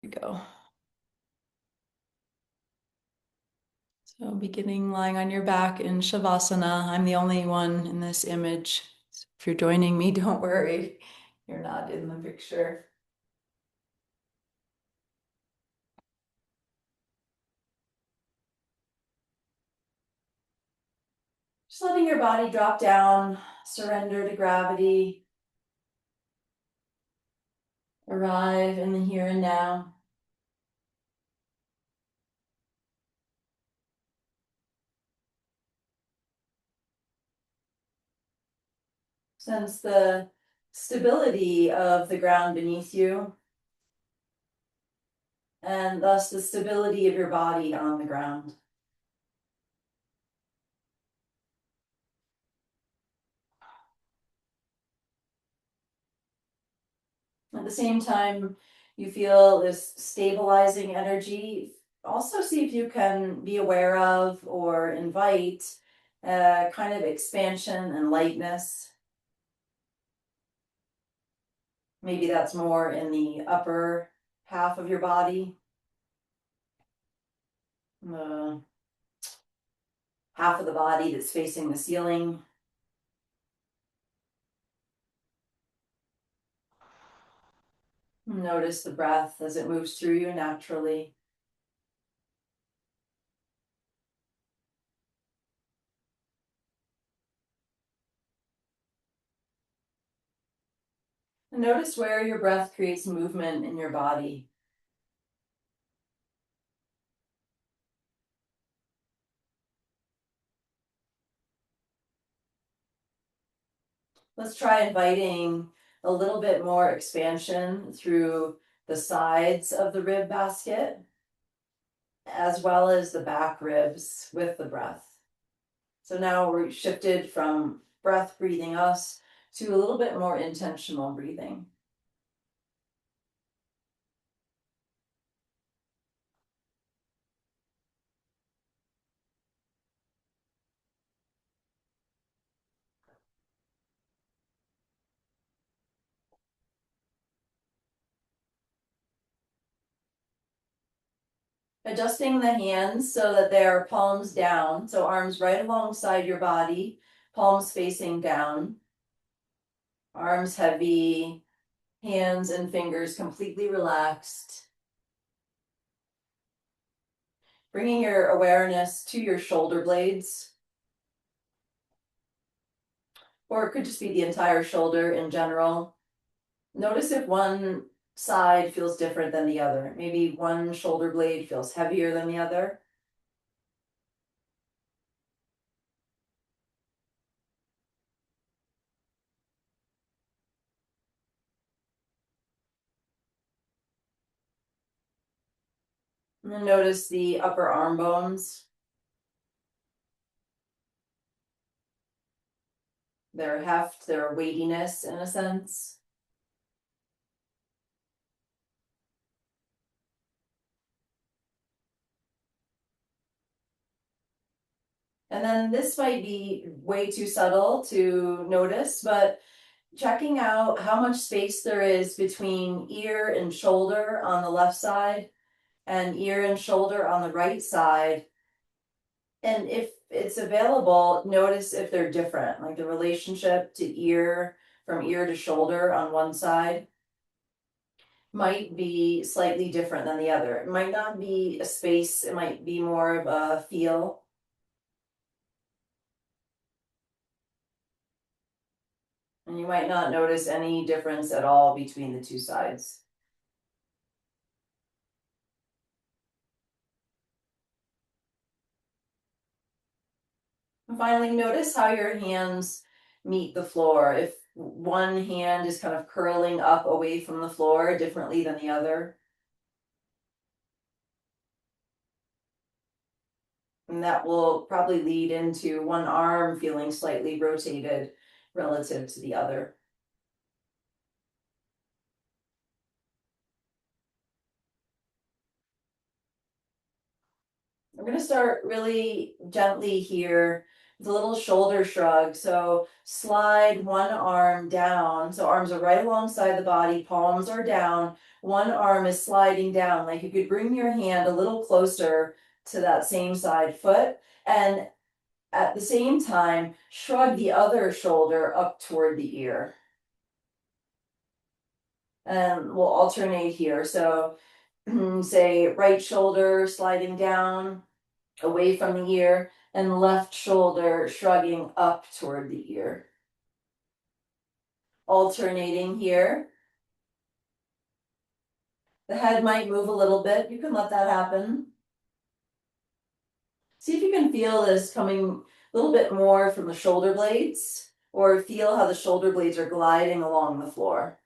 we go. So beginning lying on your back in Shavasana. I'm the only one in this image. So if you're joining me, don't worry. You're not in the picture. Just letting your body drop down, surrender to gravity, arrive in the here and now. Sense the stability of the ground beneath you, and thus the stability of your body on the ground. At the same time, you feel this stabilizing energy. Also, see if you can be aware of or invite a kind of expansion and lightness. Maybe that's more in the upper half of your body, the half of the body that's facing the ceiling. Notice the breath as it moves through you naturally. And notice where your breath creates movement in your body. Let's try inviting a little bit more expansion through the sides of the rib basket, as well as the back ribs with the breath. So now we're shifted from breath breathing us to a little bit more intentional breathing. Adjusting the hands so that they are palms down, so arms right alongside your body, palms facing down, arms heavy, hands and fingers completely relaxed. Bringing your awareness to your shoulder blades, or it could just be the entire shoulder in general. Notice if one side feels different than the other. Maybe one shoulder blade feels heavier than the other. And then notice the upper arm bones. Their heft, their weightiness in a sense. And then this might be way too subtle to notice, but checking out how much space there is between ear and shoulder on the left side and ear and shoulder on the right side. And if it's available, notice if they're different, like the relationship to ear, from ear to shoulder on one side might be slightly different than the other. It might not be a space, it might be more of a feel. And you might not notice any difference at all between the two sides. And finally, notice how your hands meet the floor. If one hand is kind of curling up away from the floor differently than the other. And that will probably lead into one arm feeling slightly rotated relative to the other. I'm going to start really gently here It's a little shoulder shrug. So slide one arm down. So arms are right alongside the body, palms are down. One arm is sliding down. Like you could bring your hand a little closer to that same side foot. And at the same time, shrug the other shoulder up toward the ear. And we'll alternate here. So say right shoulder sliding down away from the ear and left shoulder shrugging up toward the ear. Alternating here. The head might move a little bit. You can let that happen. See if you can feel this coming a little bit more from the shoulder blades, or feel how the shoulder blades are gliding along the floor.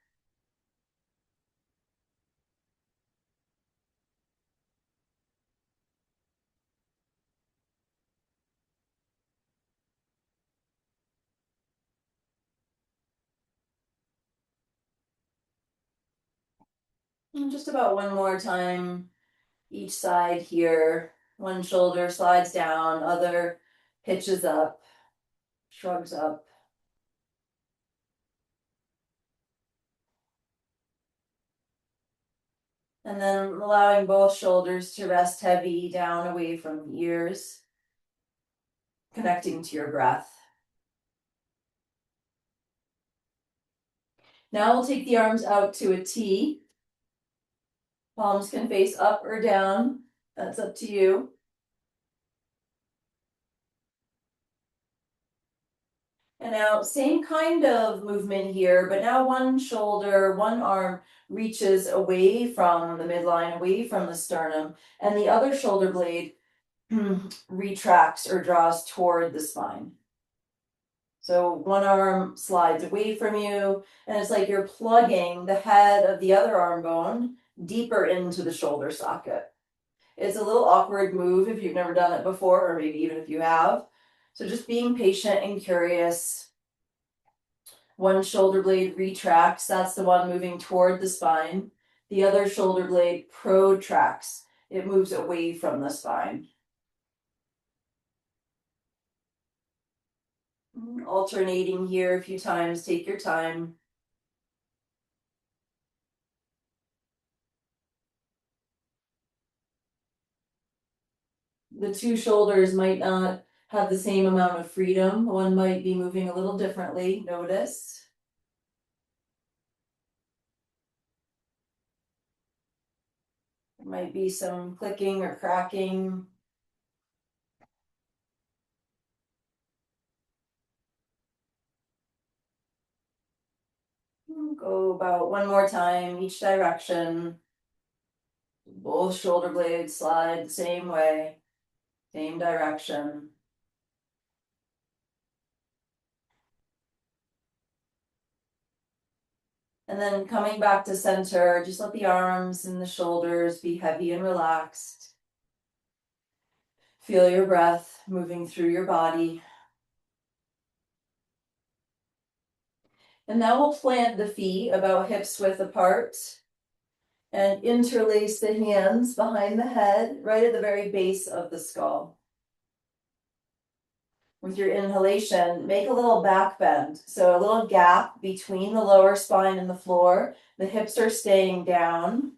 And just about one more time, each side here. One shoulder slides down, other pitches up, shrugs up. And then allowing both shoulders to rest heavy down away from the ears, connecting to your breath. Now we'll take the arms out to a T. Palms can face up or down. That's up to you. And now same kind of movement here, but now one shoulder, one arm reaches away from the midline, away from the sternum, and the other shoulder blade retracts or draws toward the spine. So one arm slides away from you, and it's like you're plugging the head of the other arm bone deeper into the shoulder socket. It's a little awkward move if you've never done it before, or maybe even if you have. So just being patient and curious. One shoulder blade retracts, that's the one moving toward the spine. The other shoulder blade protracts, it moves away from the spine. Alternating here a few times, take your time. The two shoulders might not have the same amount of freedom. One might be moving a little differently. Notice. There might be some clicking or cracking. Go about one more time, each direction. Both shoulder blades slide the same way, same direction. And then coming back to center, just let the arms and the shoulders be heavy and relaxed. Feel your breath moving through your body. And now we'll plant the feet about hips width apart and interlace the hands behind the head, right at the very base of the skull. With your inhalation, make a little back bend. So a little gap between the lower spine and the floor. The hips are staying down.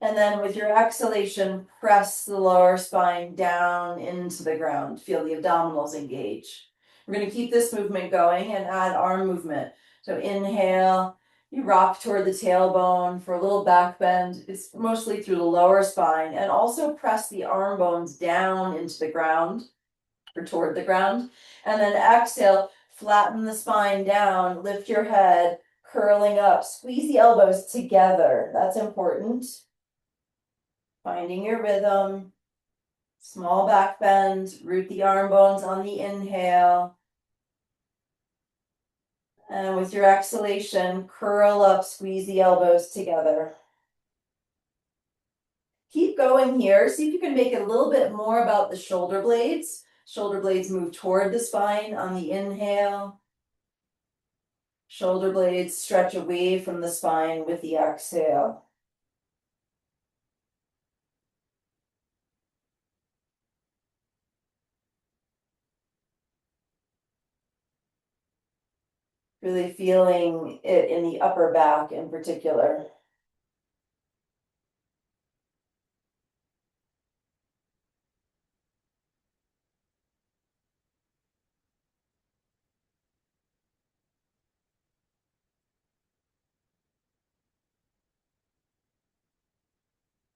And then with your exhalation, press the lower spine down into the ground. Feel the abdominals engage. We're going to keep this movement going and add arm movement. So inhale, you rock toward the tailbone for a little back bend. It's mostly through the lower spine, and also press the arm bones down into the ground or toward the ground. And then exhale, flatten the spine down, lift your head, curling up, squeeze the elbows together. That's important. Finding your rhythm. Small back bend, root the arm bones on the inhale. And with your exhalation, curl up, squeeze the elbows together. Keep going here. See if you can make it a little bit more about the shoulder blades. Shoulder blades move toward the spine on the inhale. Shoulder blades stretch away from the spine with the exhale. Really feeling it in the upper back in particular.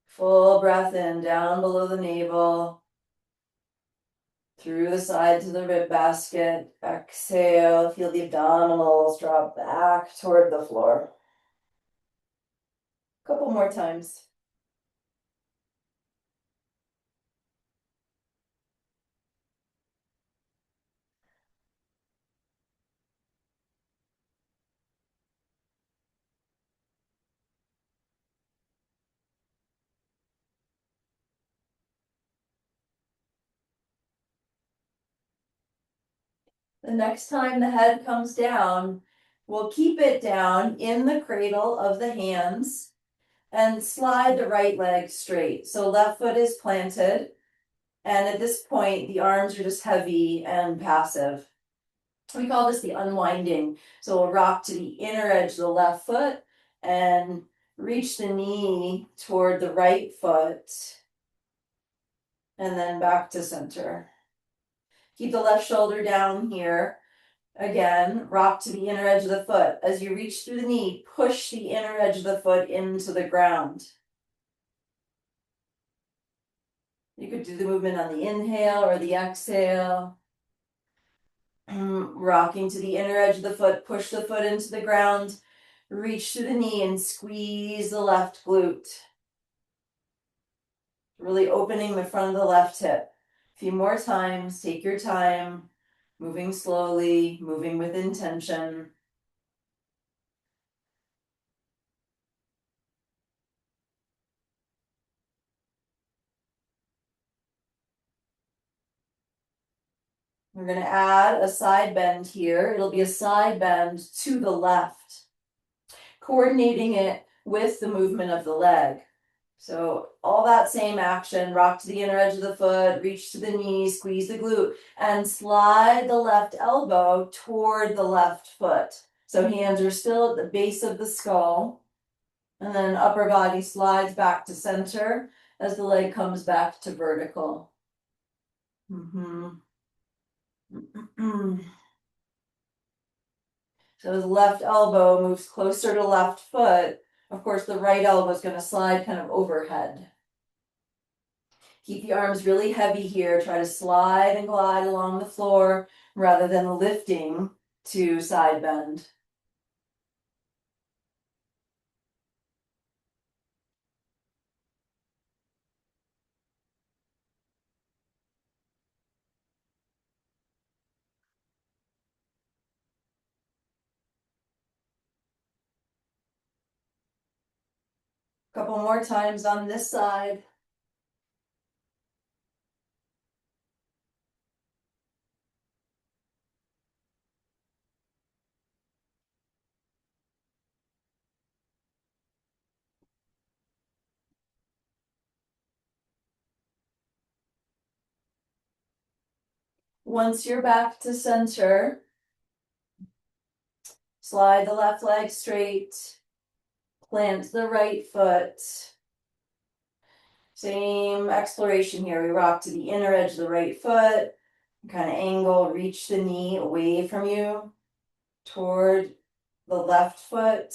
Full breath in, down below the navel, through the side to the rib basket. Exhale, feel the abdominals drop back toward the floor. Couple more times. The next time the head comes down, we'll keep it down in the cradle of the hands and slide the right leg straight. So left foot is planted. And at this point, the arms are just heavy and passive. We call this the unwinding. So we'll rock to the inner edge of the left foot and reach the knee toward the right foot. And then back to center. Keep the left shoulder down here. Again, rock to the inner edge of the foot. As you reach through the knee, push the inner edge of the foot into the ground. You could do the movement on the inhale or the exhale. Rocking to the inner edge of the foot, push the foot into the ground, reach through the knee and squeeze the left glute. Really opening the front of the left hip. A few more times, take your time, moving slowly, moving with intention. We're going to add a side bend here. It'll be a side bend to the left, coordinating it with the movement of the leg. So all that same action, rock to the inner edge of the foot, reach to the knee, squeeze the glute, and slide the left elbow toward the left foot. So hands are still at the base of the skull, and then upper body slides back to center as the leg comes back to vertical. So the left elbow moves closer to left foot. Of course, the right elbow is going to slide kind of overhead. Keep the arms really heavy here. Try to slide and glide along the floor rather than lifting to side bend. Couple more times on this side. Once you're back to center, slide the left leg straight, plant the right foot. Same exploration here. We rock to the inner edge of the right foot, kind of angle, reach the knee away from you toward the left foot,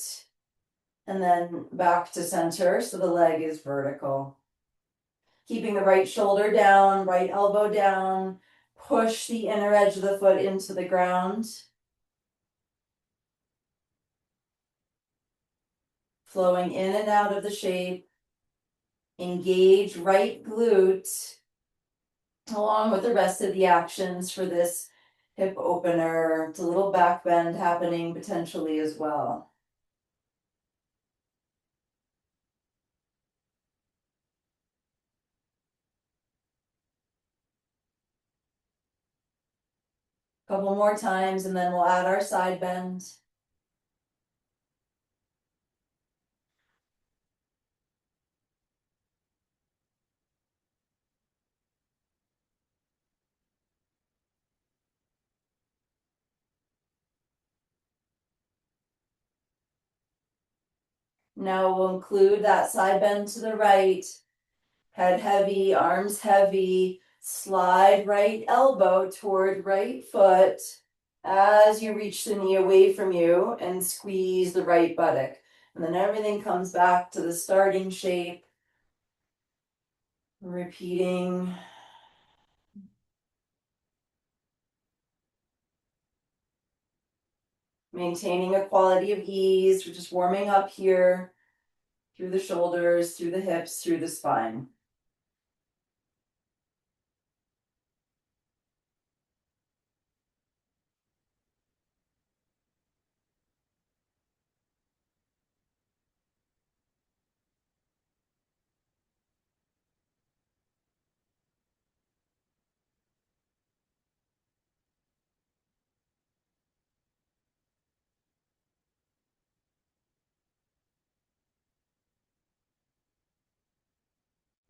and then back to center so the leg is vertical. Keeping the right shoulder down, right elbow down, push the inner edge of the foot into the ground. Flowing in and out of the shape. Engage right glute along with the rest of the actions for this hip opener. It's a little back bend happening potentially as well. Couple more times and then we'll add our side bend. Now we'll include that side bend to the right, head heavy, arms heavy, slide right elbow toward right foot as you reach the knee away from you and squeeze the right buttock. And then everything comes back to the starting shape. Repeating. Maintaining a quality of ease. We're just warming up here through the shoulders, through the hips, through the spine.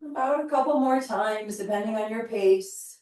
About a couple more times, depending on your pace.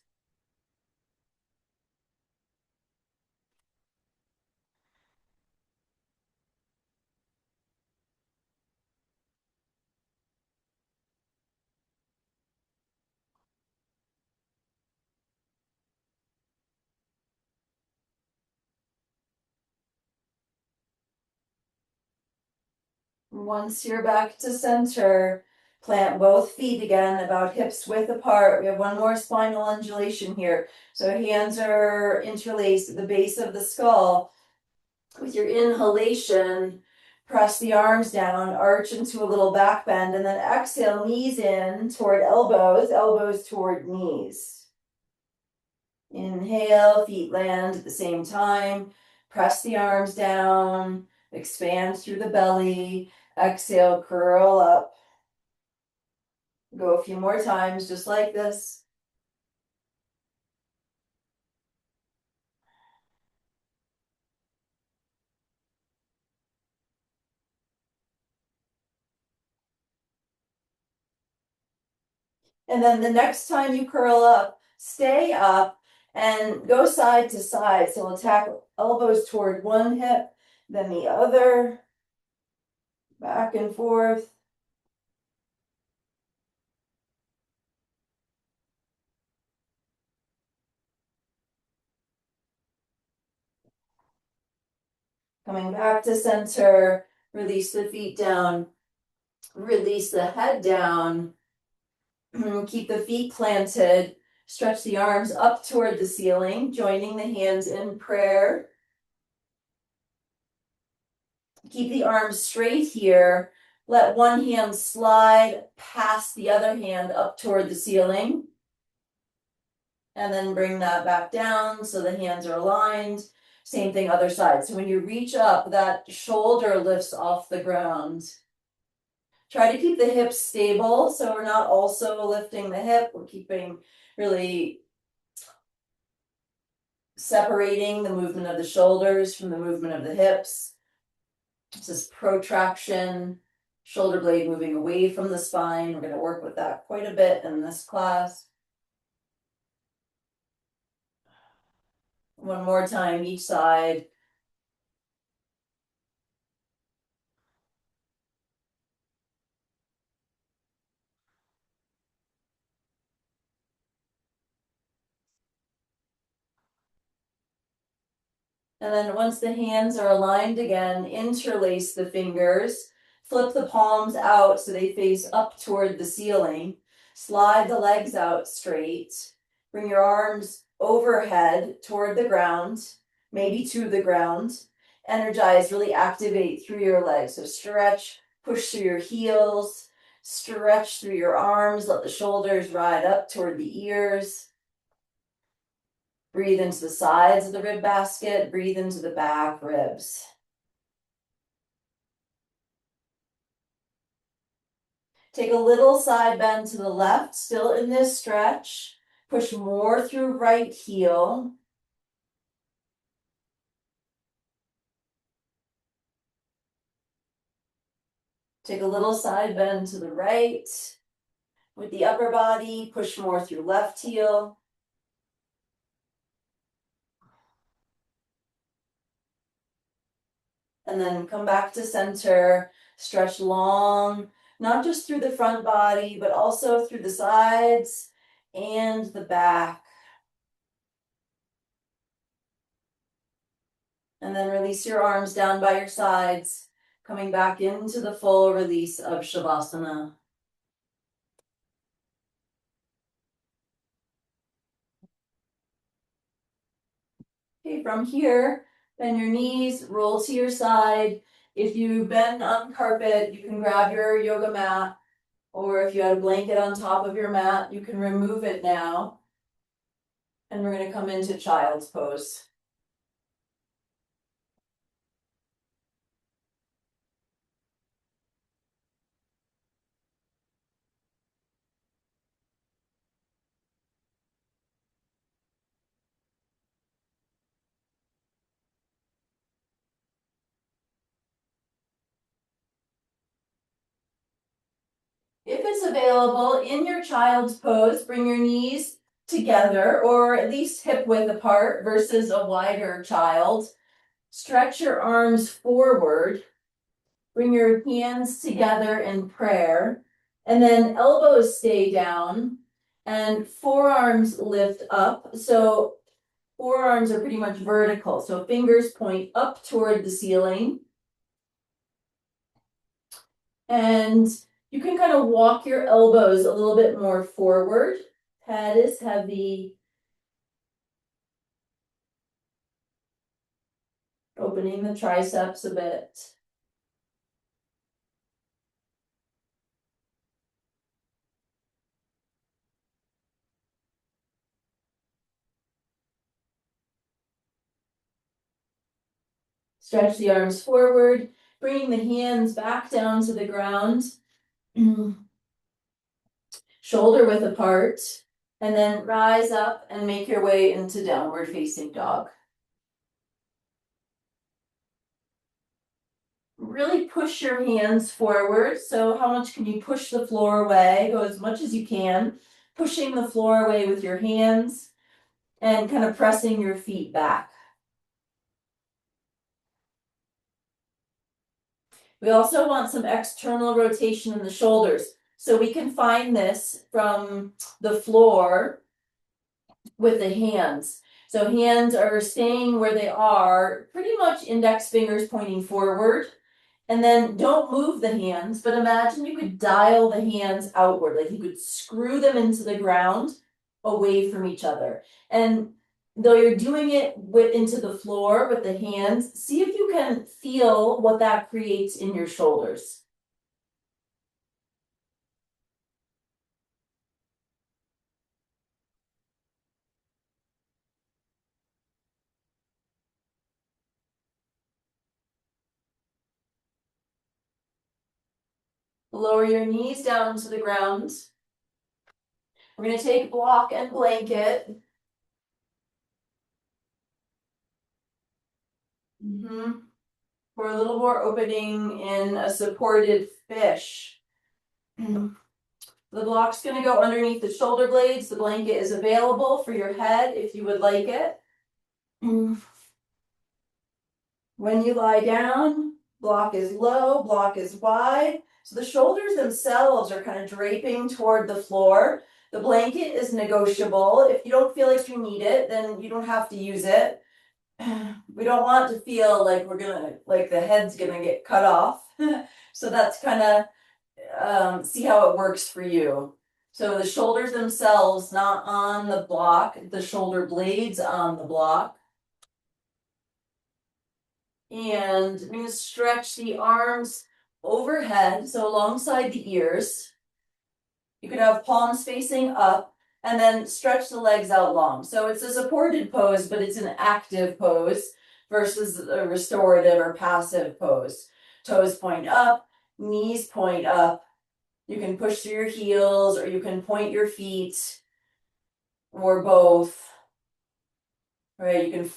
Once you're back to center, plant both feet again about hips width apart. We have one more spinal undulation here. So hands are interlaced at the base of the skull. With your inhalation, press the arms down, arch into a little back bend, and then exhale, knees in toward elbows, elbows toward knees. Inhale, feet land at the same time. Press the arms down, expand through the belly. Exhale, curl up. Go a few more times, just like this. And then the next time you curl up, stay up and go side to side. So we'll tap elbows toward one hip, then the other, back and forth. Coming back to center, release the feet down, release the head down. Keep the feet planted, stretch the arms up toward the ceiling, joining the hands in prayer. Keep the arms straight here. Let one hand slide past the other hand up toward the ceiling. And then bring that back down so the hands are aligned. Same thing, other side. So when you reach up, that shoulder lifts off the ground. Try to keep the hips stable so we're not also lifting the hip. We're keeping really separating the movement of the shoulders from the movement of the hips. This is protraction, shoulder blade moving away from the spine. We're going to work with that quite a bit in this class. One more time, each side. And then once the hands are aligned again, interlace the fingers, flip the palms out so they face up toward the ceiling, slide the legs out straight, bring your arms overhead toward the ground, maybe to the ground. Energize, really activate through your legs. So stretch, push through your heels, stretch through your arms, let the shoulders ride up toward the ears. Breathe into the sides of the rib basket, breathe into the back ribs. Take a little side bend to the left, still in this stretch. Push more through right heel. Take a little side bend to the right. With the upper body, push more through left heel. And then come back to center. Stretch long, not just through the front body, but also through the sides and the back. And then release your arms down by your sides, coming back into the full release of Shavasana. Okay, from here, bend your knees, roll to your side. If you bend on carpet, you can grab your yoga mat, or if you had a blanket on top of your mat, you can remove it now. And we're going to come into child's pose. If it's available in your child's pose, bring your knees together or at least hip width apart versus a wider child. Stretch your arms forward. Bring your hands together in prayer. And then elbows stay down and forearms lift up. So forearms are pretty much vertical. So fingers point up toward the ceiling. And you can kind of walk your elbows a little bit more forward. Head is heavy. Opening the triceps a bit. Stretch the arms forward, bringing the hands back down to the ground. Shoulder width apart. And then rise up and make your way into downward facing dog. Really push your hands forward. So how much can you push the floor away? Go as much as you can. Pushing the floor away with your hands and kind of pressing your feet back. We also want some external rotation in the shoulders. So we can find this from the floor with the hands. So hands are staying where they are, pretty much index fingers pointing forward. And then don't move the hands, but imagine you could dial the hands outward, like you could screw them into the ground away from each other. And though you're doing it into the floor with the hands, see if you can feel what that creates in your shoulders. Lower your knees down to the ground. We're going to take block and blanket. For a little more opening in a supported fish. The block's going to go underneath the shoulder blades. The blanket is available for your head if you would like it. When you lie down, block is low, block is wide. So the shoulders themselves are kind of draping toward the floor. The blanket is negotiable. If you don't feel like you need it, then you don't have to use it. We don't want to feel like like the head's gonna get cut off. So that's kind of see how it works for you. So the shoulders themselves not on the block, the shoulder blades on the block. And I'm going to stretch the arms overhead, so alongside the ears. You could have palms facing up and then stretch the legs out long. So it's a supported pose, but it's an active pose versus a restorative or passive pose. Toes point up, knees point up. You can push through your heels or you can point your feet or both. Right? You can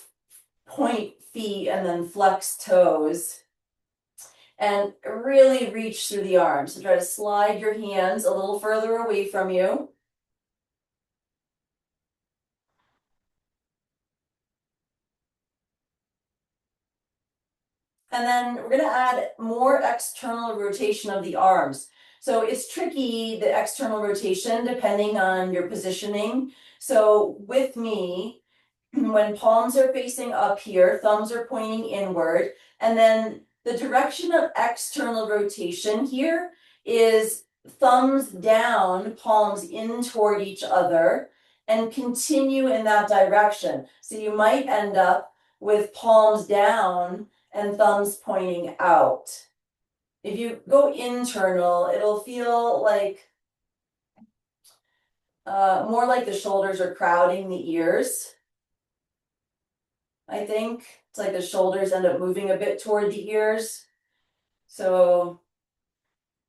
point feet and then flex toes. And really reach through the arms. So try to slide your hands a little further away from you. And then we're gonna add more external rotation of the arms. So it's tricky, the external rotation, depending on your positioning. So with me, when palms are facing up here, thumbs are pointing inward, and then the direction of external rotation here is thumbs down, palms in toward each other, and continue in that direction. So you might end up with palms down and thumbs pointing out. If you go internal, it'll feel like more like the shoulders are crowding the ears. I think it's like the shoulders end up moving a bit toward the ears. So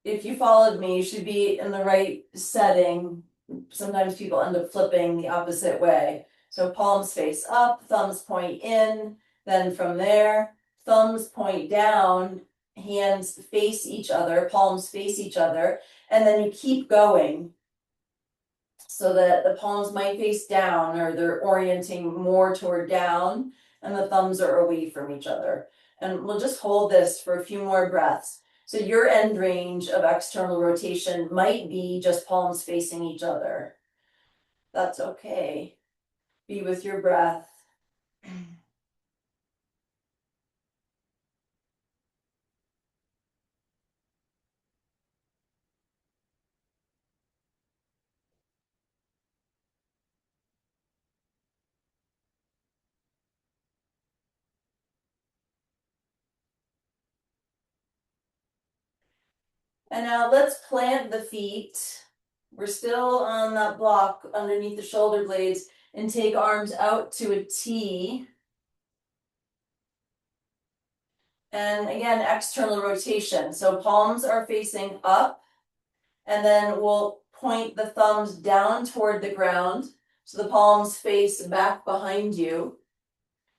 if you followed me, you should be in the right setting. Sometimes people end up flipping the opposite way. So palms face up, thumbs point in, then from there, thumbs point down, hands face each other, palms face each other, and then you keep going so that the palms might face down or they're orienting more toward down and the thumbs are away from each other. And we'll just hold this for a few more breaths. So your end range of external rotation might be just palms facing each other. That's okay. Be with your breath. And now let's plant the feet. We're still on that block underneath the shoulder blades and take arms out to a T. And again, external rotation. So palms are facing up, and then we'll point the thumbs down toward the ground. So the palms face back behind you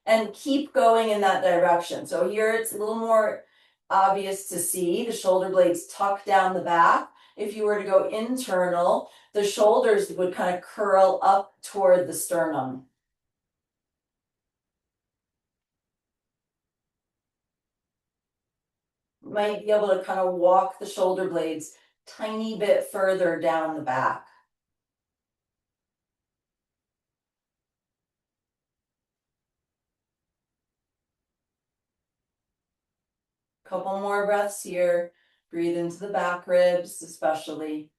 and keep going in that direction. So here it's a little more obvious to see. The shoulder blades tuck down the back. If you were to go internal, the shoulders would kind of curl up toward the sternum. Might be able to kind of walk the shoulder blades tiny bit further down the back. Couple more breaths here. Breathe into the back ribs, especially.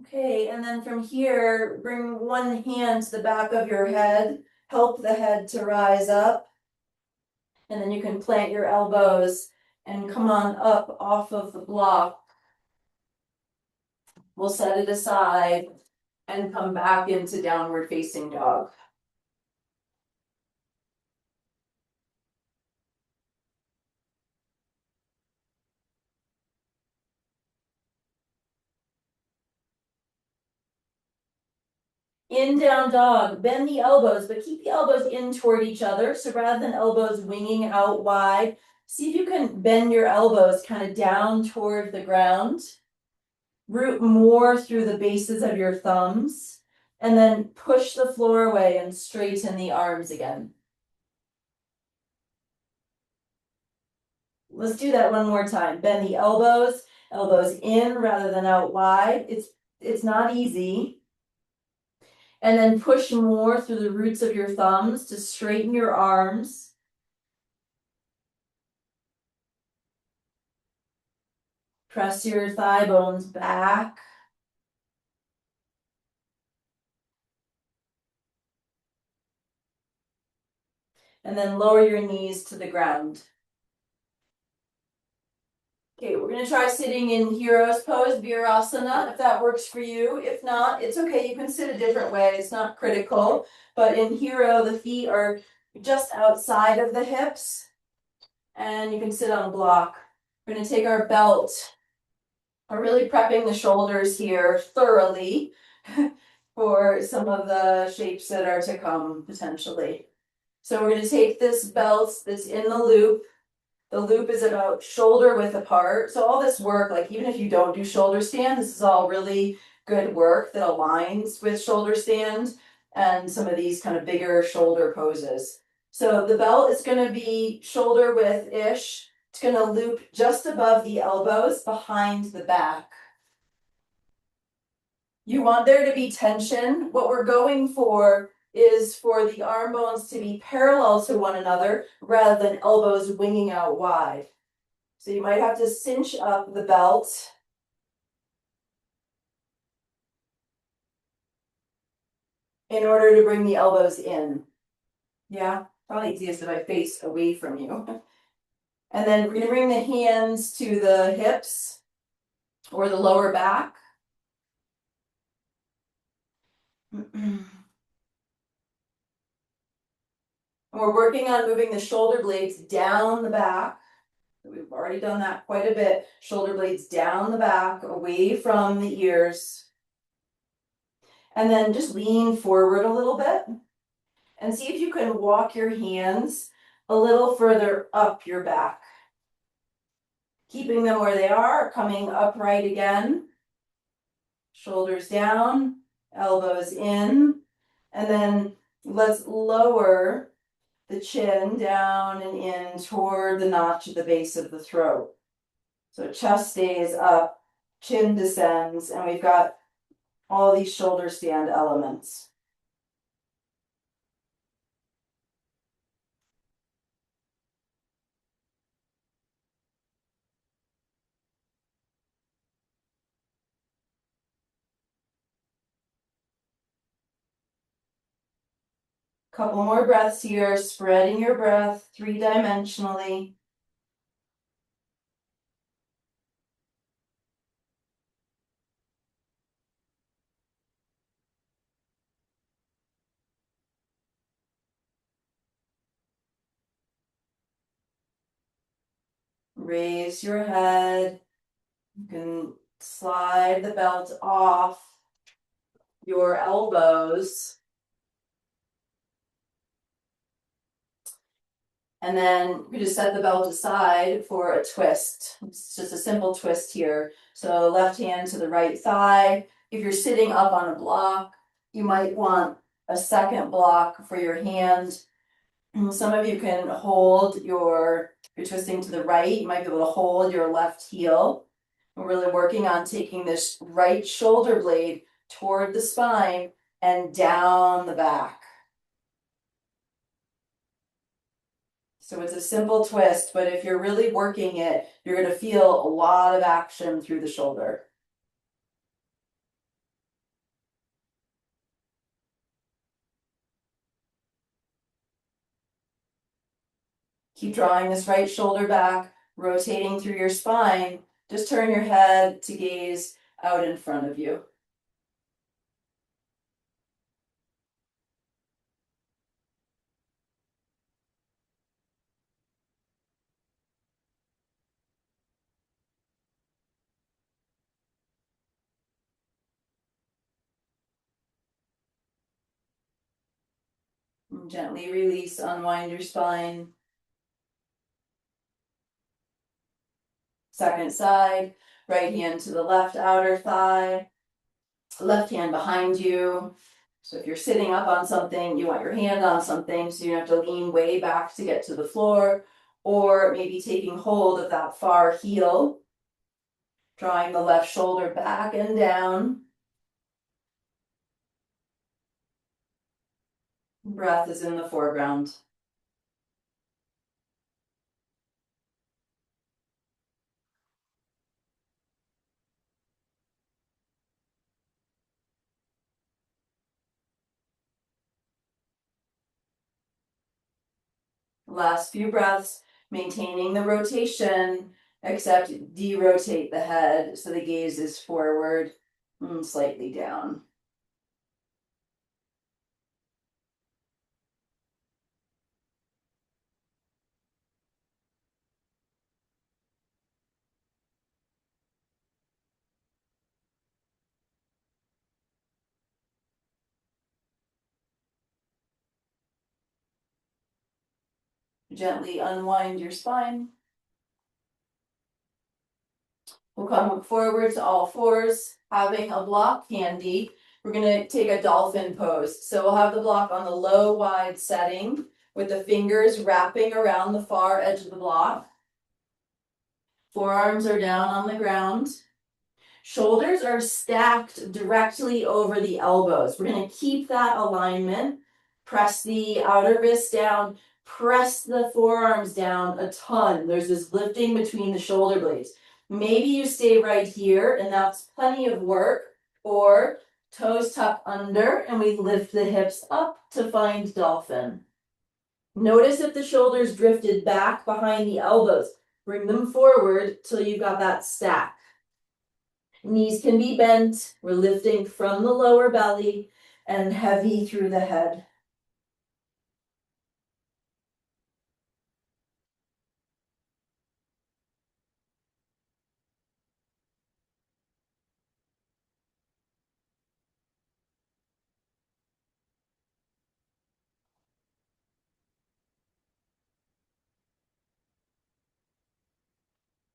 Okay, and then from here, bring one hand to the back of your head, help the head to rise up. And then you can plant your elbows and come on up off of the block. We'll set it aside and come back into downward facing dog. In down dog, bend the elbows, but keep the elbows in toward each other. So rather than elbows winging out wide, see if you can bend your elbows kind of down toward the ground. Root more through the bases of your thumbs, and then push the floor away and straighten the arms again. Let's do that one more time. Bend the elbows, elbows in rather than out wide. It's not easy. And then push more through the roots of your thumbs to straighten your arms. Press your thigh bones back. And then lower your knees to the ground. Okay, we're gonna try sitting in hero's pose, Virasana, if that works for you. If not, it's okay, you can sit a different way, it's not critical. But in hero, the feet are just outside of the hips, and you can sit on a block. We're gonna take our belt. We're really prepping the shoulders here thoroughly for some of the shapes that are to come, potentially. So we're gonna take this belt that's in the loop. The loop is about shoulder width apart. So all this work, like even if you don't do shoulder stand, this is all really good work that aligns with shoulder stand and some of these kind of bigger shoulder poses. So the belt is gonna be shoulder width-ish. It's gonna loop just above the elbows behind the back. You want there to be tension. What we're going for is for the arm bones to be parallel to one another rather than elbows winging out wide. So you might have to cinch up the belt in order to bring the elbows in. Yeah, probably easiest if I face away from you. And then we're gonna bring the hands to the hips or the lower back. We're working on moving the shoulder blades down the back. We've already done that quite a bit. Shoulder blades down the back, away from the ears. And then just lean forward a little bit and see if you can walk your hands a little further up your back. Keeping them where they are, coming upright again. Shoulders down, elbows in, and then let's lower the chin down and in toward the notch at the base of the throat. So chest stays up, chin descends, and we've got all these shoulder stand elements. Couple more breaths here, spreading your breath three-dimensionally. Raise your head. You can slide the belt off your elbows. And then we just set the belt aside for a twist. It's just a simple twist here. So left hand to the right thigh. If you're sitting up on a block, you might want a second block for your hand. Some of you can hold your, if you're twisting to the right, you might be able to hold your left heel. We're really working on taking this right shoulder blade toward the spine and down the back. So it's a simple twist, but if you're really working it, you're going to feel a lot of action through the shoulder. Keep drawing this right shoulder back, rotating through your spine. Just turn your head to gaze out in front of you. And gently release, unwind your spine. Second side, right hand to the left outer thigh, left hand behind you. So if you're sitting up on something, you want your hand on something so you don't have to lean way back to get to the floor, or maybe taking hold of that far heel, drawing the left shoulder back and down. Breath is in the foreground. Last few breaths, maintaining the rotation, except derotate the head so the gaze is forward and slightly down. Gently unwind your spine. We'll come forward to all fours, having a block handy. We're gonna take a dolphin pose. So we'll have the block on the low, wide setting with the fingers wrapping around the far edge of the block. Forearms are down on the ground. Shoulders are stacked directly over the elbows. We're gonna keep that alignment. Press the outer wrist down, press the forearms down a ton. There's this lifting between the shoulder blades. Maybe you stay right here and that's plenty of work, or toes tuck under and we lift the hips up to find dolphin. Notice if the shoulders drifted back behind the elbows. Bring them forward till you've got that stack. Knees can be bent. We're lifting from the lower belly and heavy through the head.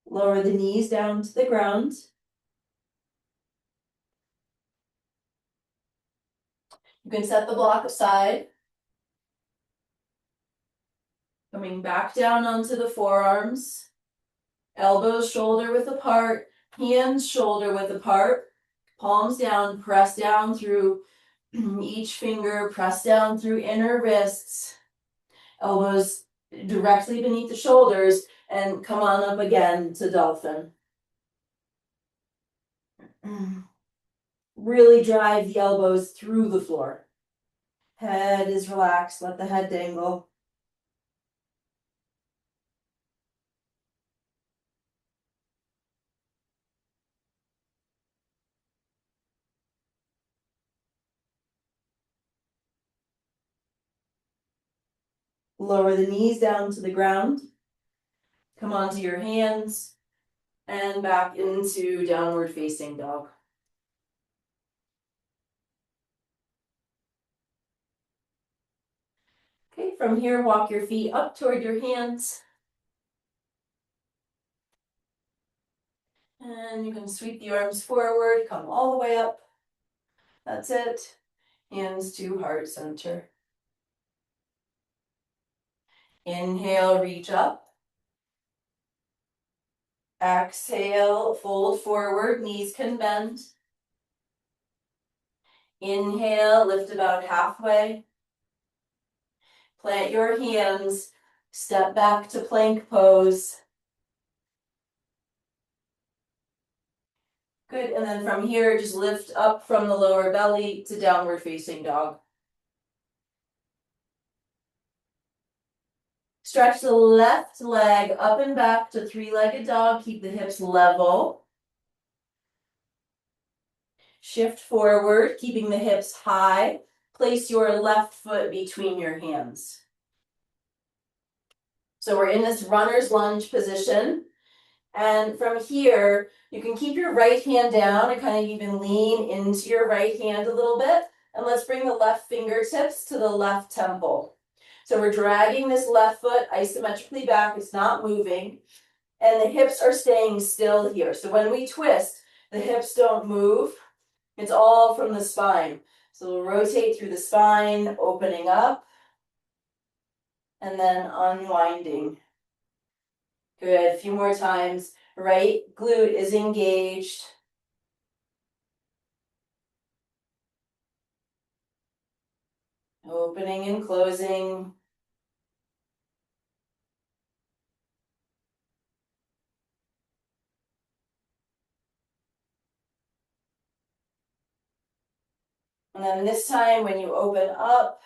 Lower the knees down to the ground. You can set the block aside. Coming back down onto the forearms. Elbows shoulder width apart. Hands shoulder width apart. Palms down, press down through each finger, press down through inner wrists. Elbows directly beneath the shoulders, and come on up again to dolphin. Really drive the elbows through the floor. Head is relaxed, let the head dangle. Lower the knees down to the ground. Come onto your hands and back into downward facing dog. Okay, from here, walk your feet up toward your hands. And you can sweep the arms forward, come all the way up. That's it. Hands to heart center. Inhale, reach up. Exhale, fold forward, knees can bend. Inhale, lift about halfway. Plant your hands, step back to plank pose. Good, and then from here, just lift up from the lower belly to downward facing dog. Stretch the left leg up and back to three-legged dog, keep the hips level. Shift forward, keeping the hips high. Place your left foot between your hands. So we're in this runner's lunge position. And from here, you can keep your right hand down and kind of even lean into your right hand a little bit. And let's bring the left fingertips to the left temple. So we're dragging this left foot isometrically back. It's not moving. And the hips are staying still here. So when we twist, the hips don't move. It's all from the spine. So we'll rotate through the spine, opening up, and then unwinding. Good, a few more times. Right glute is engaged. Opening and closing. And then this time when you open up,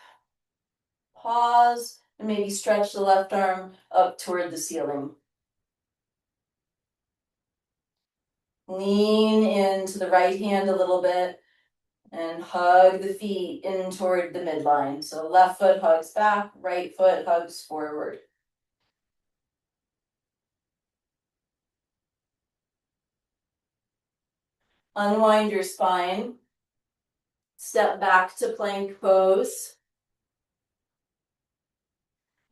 pause, and maybe stretch the left arm up toward the ceiling. Lean into the right hand a little bit and hug the feet in toward the midline. So left foot hugs back, right foot hugs forward. Unwind your spine. Step back to plank pose.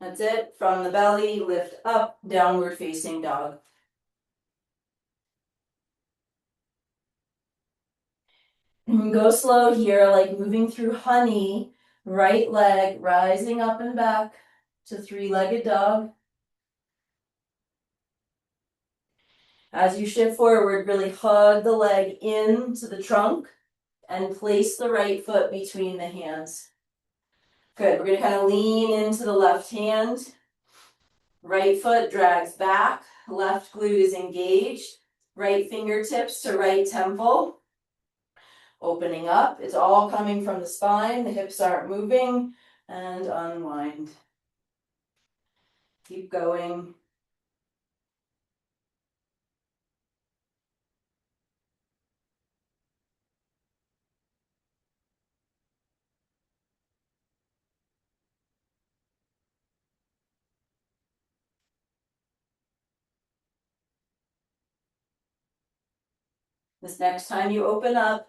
That's it. From the belly, lift up, downward facing dog. Go slow here, like moving through honey. Right leg rising up and back to three-legged dog. As you shift forward, really hug the leg into the trunk and place the right foot between the hands. Good. We're going to kind of lean into the left hand. Right foot drags back. Left glute is engaged. Right fingertips to right temple. Opening up. It's all coming from the spine. The hips aren't moving. And unwind. Keep going. This next time you open up,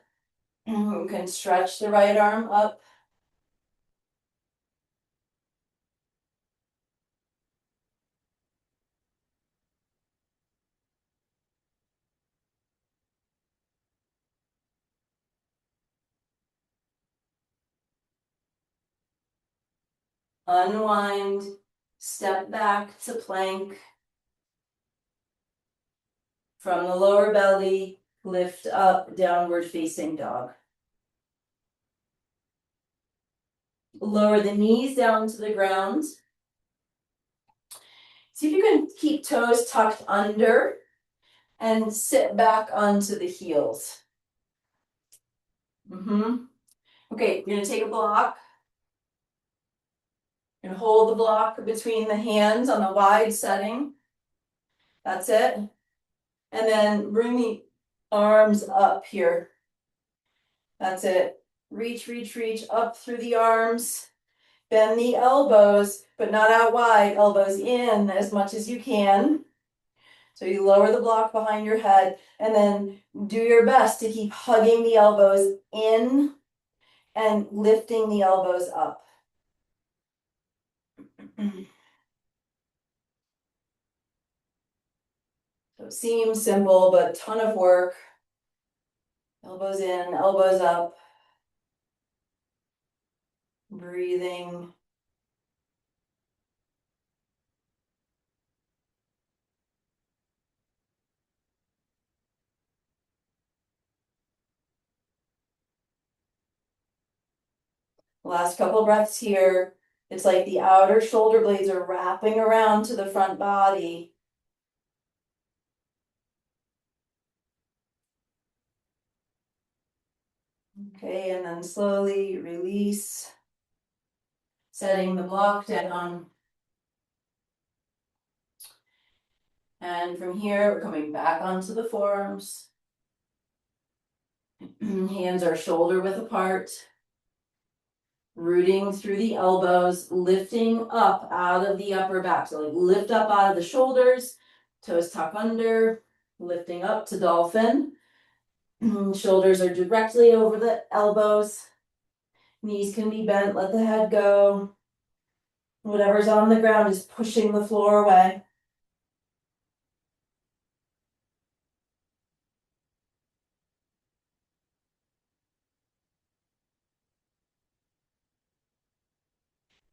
you can stretch the right arm up. Unwind, step back to plank. From the lower belly, lift up, downward facing dog. Lower the knees down to the ground. See if you can keep toes tucked under and sit back onto the heels. Okay, you're gonna take a block and hold the block between the hands on the wide setting. That's it. And then bring the arms up here. That's it. Reach, reach, reach up through the arms. Bend the elbows, but not out wide. Elbows in as much as you can. So you lower the block behind your head and then do your best to keep hugging the elbows in and lifting the elbows up. So it seems simple, but a ton of work. Elbows in, elbows up. Breathing. Last couple breaths here. It's like the outer shoulder blades are wrapping around to the front body. Okay, and then slowly release. Setting the block down. And from here, we're coming back onto the forearms. Hands are shoulder width apart. Rooting through the elbows, lifting up out of the upper back. So like lift up out of the shoulders, toes tuck under, lifting up to dolphin. Shoulders are directly over the elbows. Knees can be bent, let the head go. Whatever's on the ground is pushing the floor away.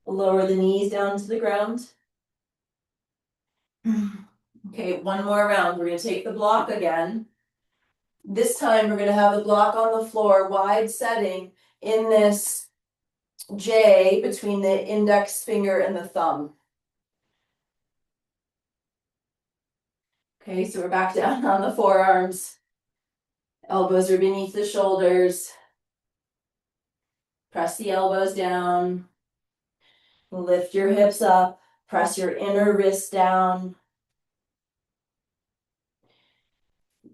Lower the knees down to the ground. Okay, one more round. We're going to take the block again. This time we're going to have the block on the floor, wide setting in this J between the index finger and the thumb. Okay, so we're back down on the forearms. Elbows are beneath the shoulders. Press the elbows down. Lift your hips up. Press your inner wrist down.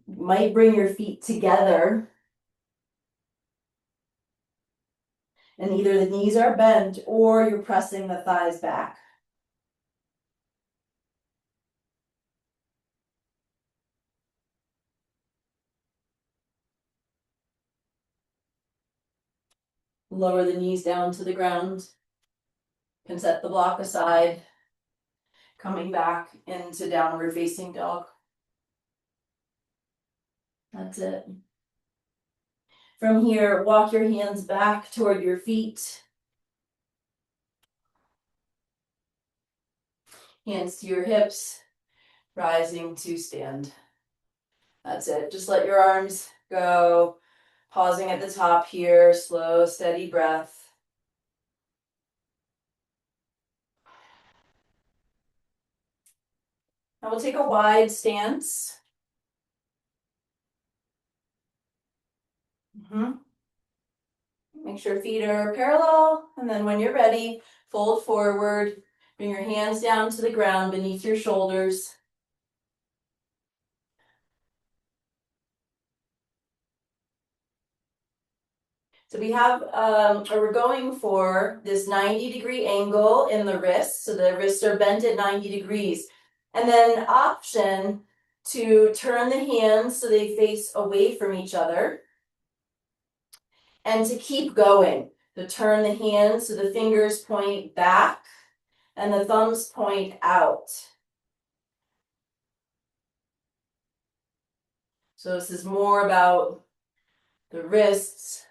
You might bring your feet together. And either the knees are bent or you're pressing the thighs back. Lower the knees down to the ground. You can set the block aside. Coming back into downward facing dog. That's it. From here, walk your hands back toward your feet. Hands to your hips, rising to stand. That's it. Just let your arms go. Pausing at the top here, slow, steady breath. Now we'll take a wide stance. Make sure feet are parallel, and then when you're ready, fold forward. Bring your hands down to the ground beneath your shoulders. So we have, or we're going for this 90-degree angle in the wrists. So the wrists are bent at 90 degrees. And then option to turn the hands so they face away from each other. And to keep going, to turn the hands so the fingers point back and the thumbs point out. So this is more about the wrists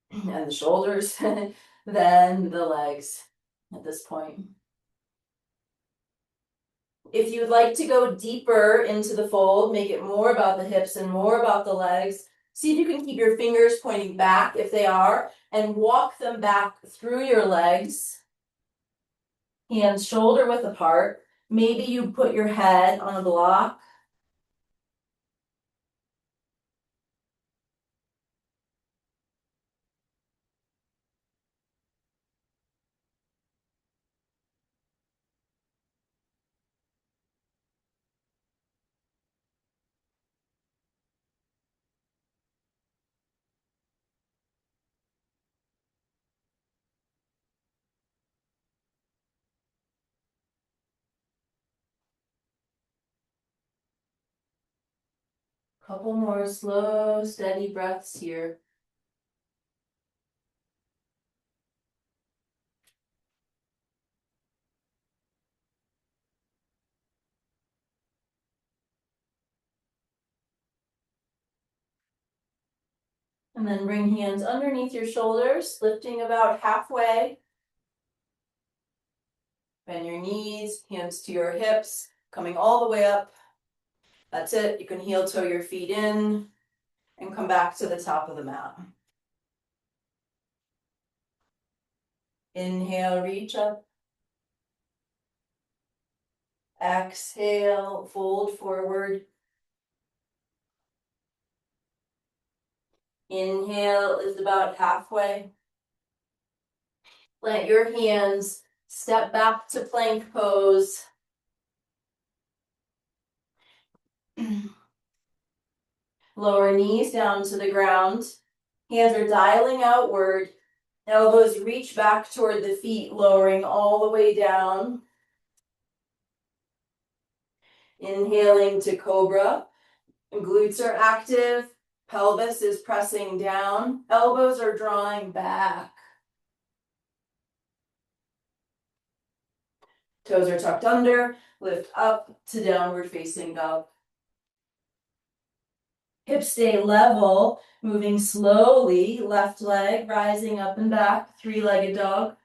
and the shoulders than the legs at this point. If you'd like to go deeper into the fold, make it more about the hips and more about the legs. See if you can keep your fingers pointing back if they are, and walk them back through your legs. Hands shoulder width apart. Maybe you put your head on a block. Couple more slow, steady breaths here. And then bring hands underneath your shoulders, lifting about halfway. Bend your knees, hands to your hips, coming all the way up. That's it. You can heel toe your feet in and come back to the top of the mat. Inhale, reach up. Exhale, fold forward. Inhale is about halfway. Plant your hands, step back to plank pose. Lower knees down to the ground. Hands are dialing outward. Elbows reach back toward the feet, lowering all the way down. Inhaling to cobra. Glutes are active. Pelvis is pressing down. Elbows are drawing back. Toes are tucked under. Lift up to downward facing dog. Hips stay level, moving slowly. Left leg rising up and back. Three-legged dog.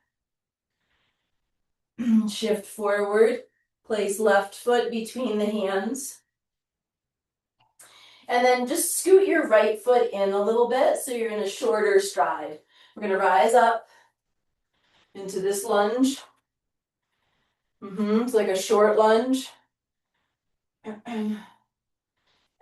Shift forward. Place left foot between the hands. And then just scoot your right foot in a little bit so you're in a shorter stride. We're going to rise up into this lunge. It's like a short lunge.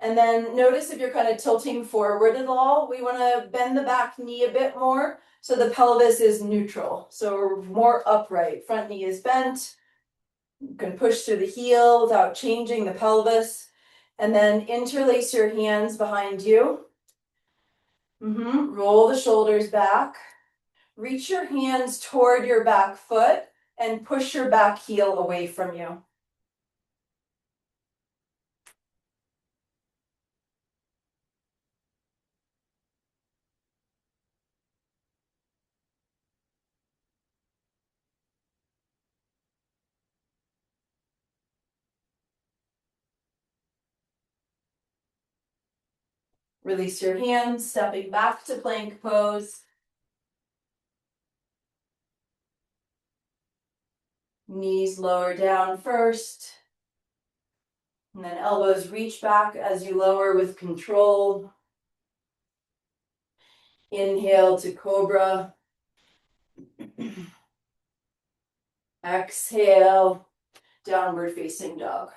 And then notice if you're kind of tilting forward at all, we want to bend the back knee a bit more so the pelvis is neutral. So we're more upright. Front knee is bent. You can push through the heel without changing the pelvis. And then interlace your hands behind you. Roll the shoulders back. Reach your hands toward your back foot and push your back heel away from you. Release your hands, stepping back to plank pose. Knees lower down first. And then elbows reach back as you lower with control. Inhale to cobra. Exhale, downward facing dog.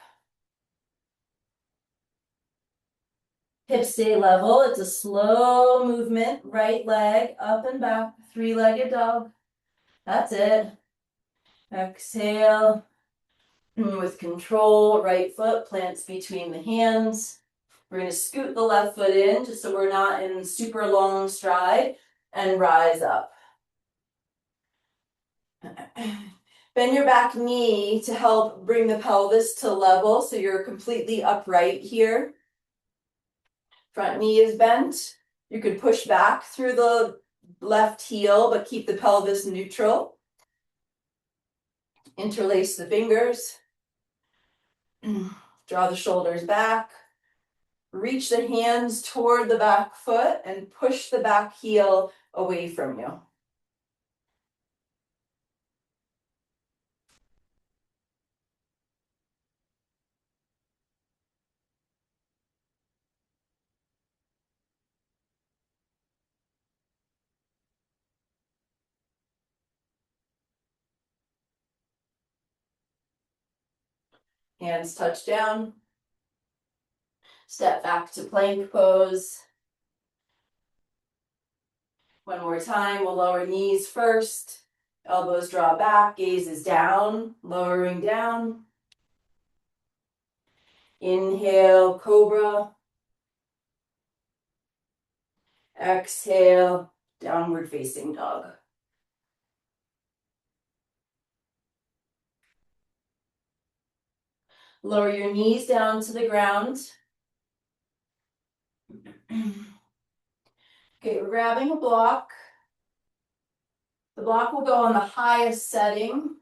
Hips stay level. It's a slow movement. Right leg up and back. Three-legged dog. That's it. Exhale. With control, right foot plants between the hands. We're going to scoot the left foot in just so we're not in super long stride and rise up. Bend your back knee to help bring the pelvis to level so you're completely upright here. Front knee is bent. You could push back through the left heel, but keep the pelvis neutral. Interlace the fingers. Draw the shoulders back. Reach the hands toward the back foot and push the back heel away from you. Hands touch down. Step back to plank pose. One more time, we'll lower knees first. Elbows draw back, gaze is down, lowering down. Inhale, cobra. Exhale, downward facing dog. Lower your knees down to the ground. Okay, we're grabbing a block. The block will go on the highest setting.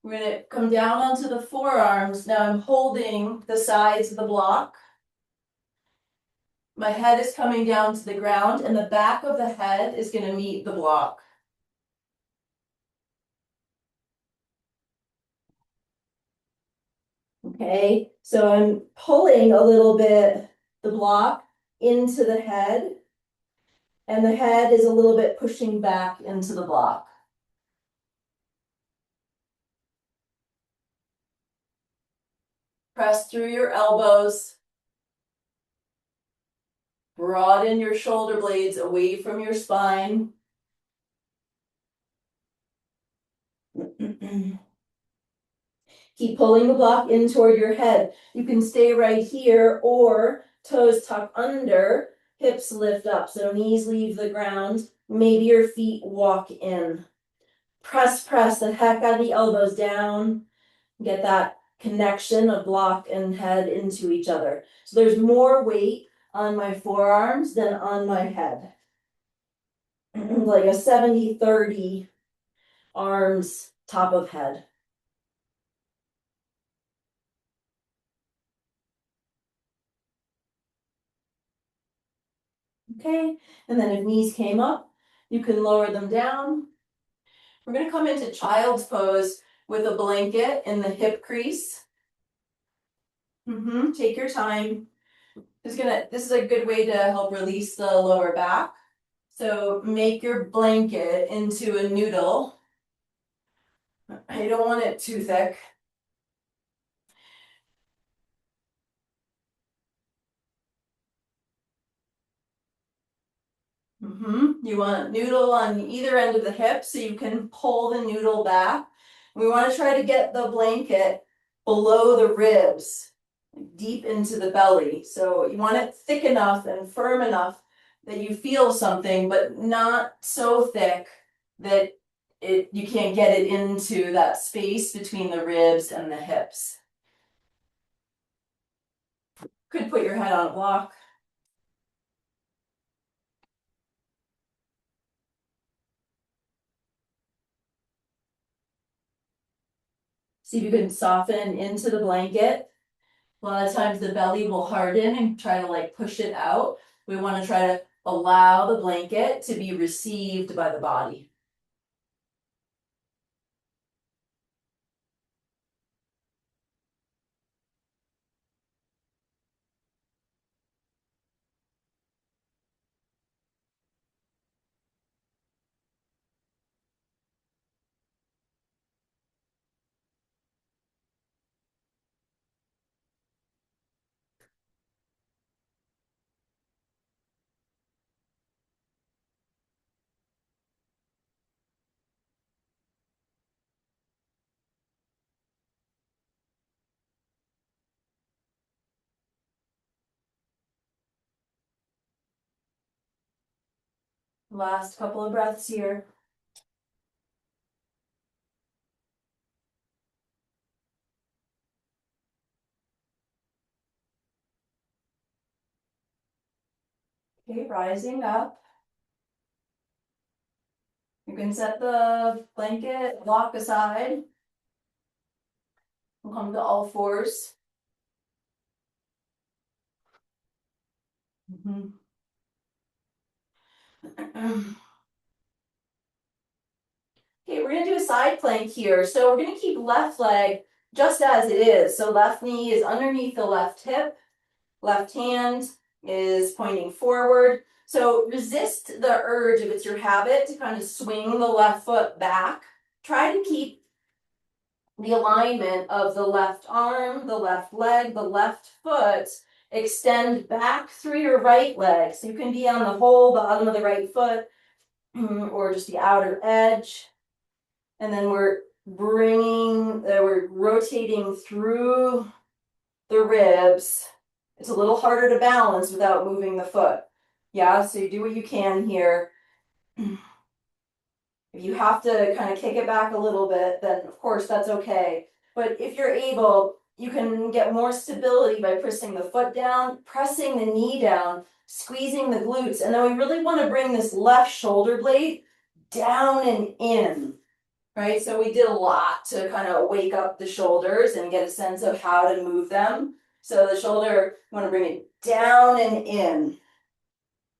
We're going to come down onto the forearms. Now I'm holding the sides of the block. My head is coming down to the ground and the back of the head is going to meet the block. Okay, so I'm pulling a little bit the block into the head, and the head is a little bit pushing back into the block. Press through your elbows. Broaden your shoulder blades away from your spine. Keep pulling the block in toward your head. You can stay right here or toes tuck under, hips lift up. So knees leave the ground. Maybe your feet walk in. Press the heck out of the elbows down. Get that connection of block and head into each other. So there's more weight on my forearms than on my head. Like a 70-30 arms, top of head. Okay, and then if knees came up, you can lower them down. We're going to come into child's pose with a blanket in the hip crease. Take your time. This is a good way to help release the lower back. So make your blanket into a noodle. I don't want it too thick. You want noodle on either end of the hip so you can pull the noodle back. We want to try to get the blanket below the ribs, deep into the belly. So you want it thick enough and firm enough that you feel something, but not so thick that you can't get it into that space between the ribs and the hips. Could put your head on a block. See if you can soften into the blanket. A lot of times the belly will harden and try to like push it out. We want to try to allow the blanket to be received by the body. Last couple of breaths here. Okay, rising up. You can set the blanket, block aside. We'll come to all fours. Mhm. Okay, we're gonna do a side plank here. So we're gonna keep left leg just as it is. So left knee is underneath the left hip, left hand is pointing forward. So resist the urge, if it's your habit, to kind of swing the left foot back. Try to keep the alignment of the left arm, the left leg, the left foot extend back through your right leg. So you can be on the whole bottom of the right foot or just the outer edge. And then we're we're rotating through the ribs. It's a little harder to balance without moving the foot. Yeah, so you do what you can here. If you have to kind of kick it back a little bit, then of course that's okay. But if you're able, you can get more stability by pressing the foot down, pressing the knee down, squeezing the glutes. And then we really want to bring this left shoulder blade down and in. Right, so we did a lot to kind of wake up the shoulders and get a sense of how to move them. So the shoulder, you want to bring it down and in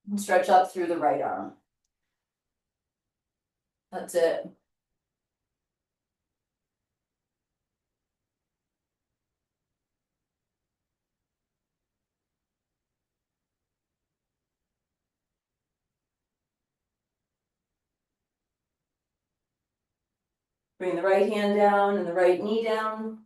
and stretch up through the right arm. That's it. Bring the right hand down and the right knee down.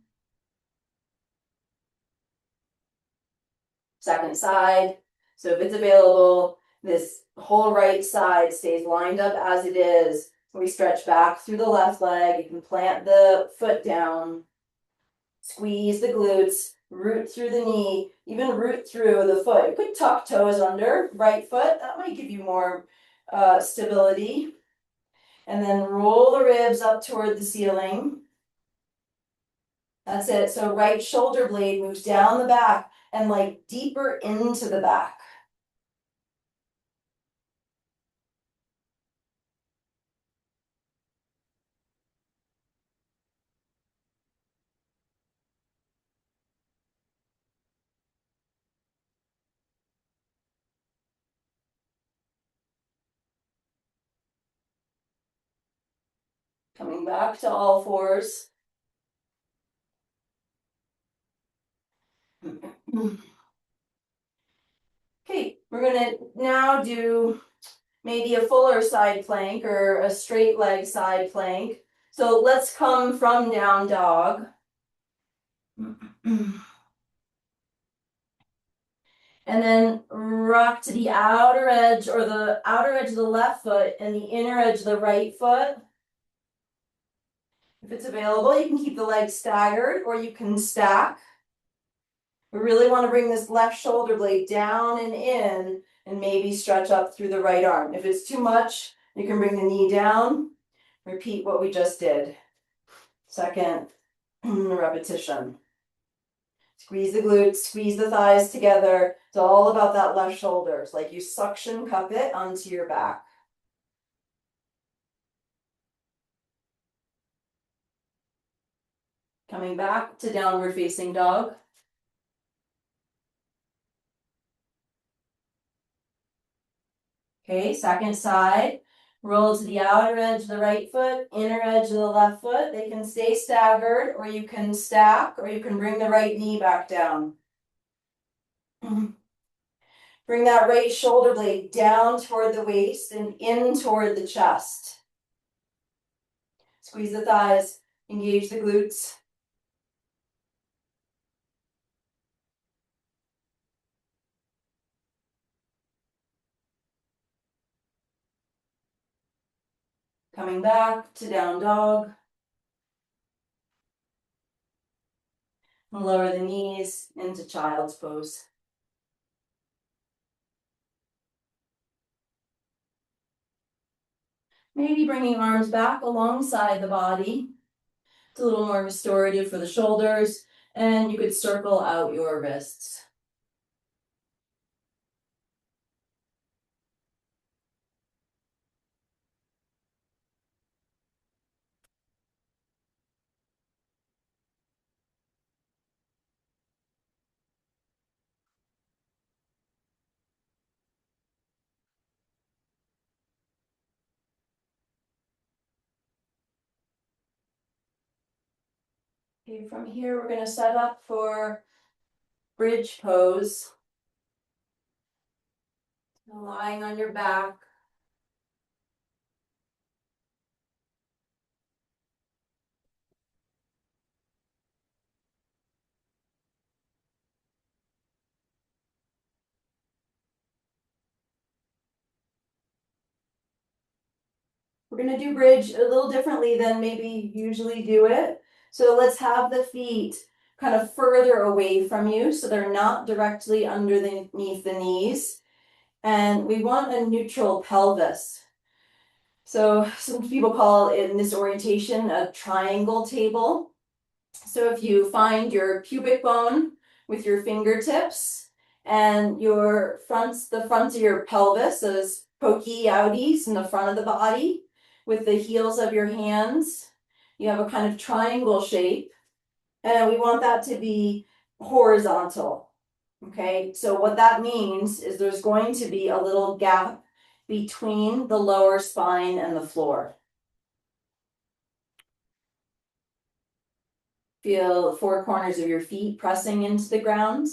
Second side. So if it's available, this whole right side stays lined up as it is. We stretch back through the left leg. You can plant the foot down. Squeeze the glutes, root through the knee, even root through the foot. You could tuck toes under, right foot. That might give you more stability. And then roll the ribs up toward the ceiling. That's it. So right shoulder blade moves down the back and like deeper into the back. Coming back to all fours. Okay, we're gonna now do maybe a fuller side plank or a straight leg side plank. So let's come from down dog. And then rock to the outer edge or the outer edge of the left foot and the inner edge of the right foot. If it's available, you can keep the legs staggered or you can stack. We really want to bring this left shoulder blade down and in and maybe stretch up through the right arm. If it's too much, you can bring the knee down. Repeat what we just did. Second repetition. Squeeze the glutes, squeeze the thighs together. It's all about that left shoulder. It's like you suction cup it onto your back. Coming back to downward facing dog. Okay, second side. Roll to the outer edge of the right foot, inner edge of the left foot. They can stay staggered, or you can stack, or you can bring the right knee back down. Bring that right shoulder blade down toward the waist and in toward the chest. Squeeze the thighs, engage the glutes. Coming back to down dog. And lower the knees into child's pose. Maybe bringing arms back alongside the body. It's a little more restorative for the shoulders, and you could circle out your wrists. Okay, from here, we're going to set up for bridge pose. Lying on your back. We're going to do bridge a little differently than maybe you usually do it. So let's have the feet kind of further away from you so they're not directly underneath the knees. And we want a neutral pelvis. So some people call it in this orientation a triangle table. So if you find your pubic bone with your fingertips and the fronts of your pelvis, those pokey outies in the front of the body, with the heels of your hands, you have a kind of triangle shape, and we want that to be horizontal. Okay, so what that means is there's going to be a little gap between the lower spine and the floor. Feel the four corners of your feet pressing into the ground.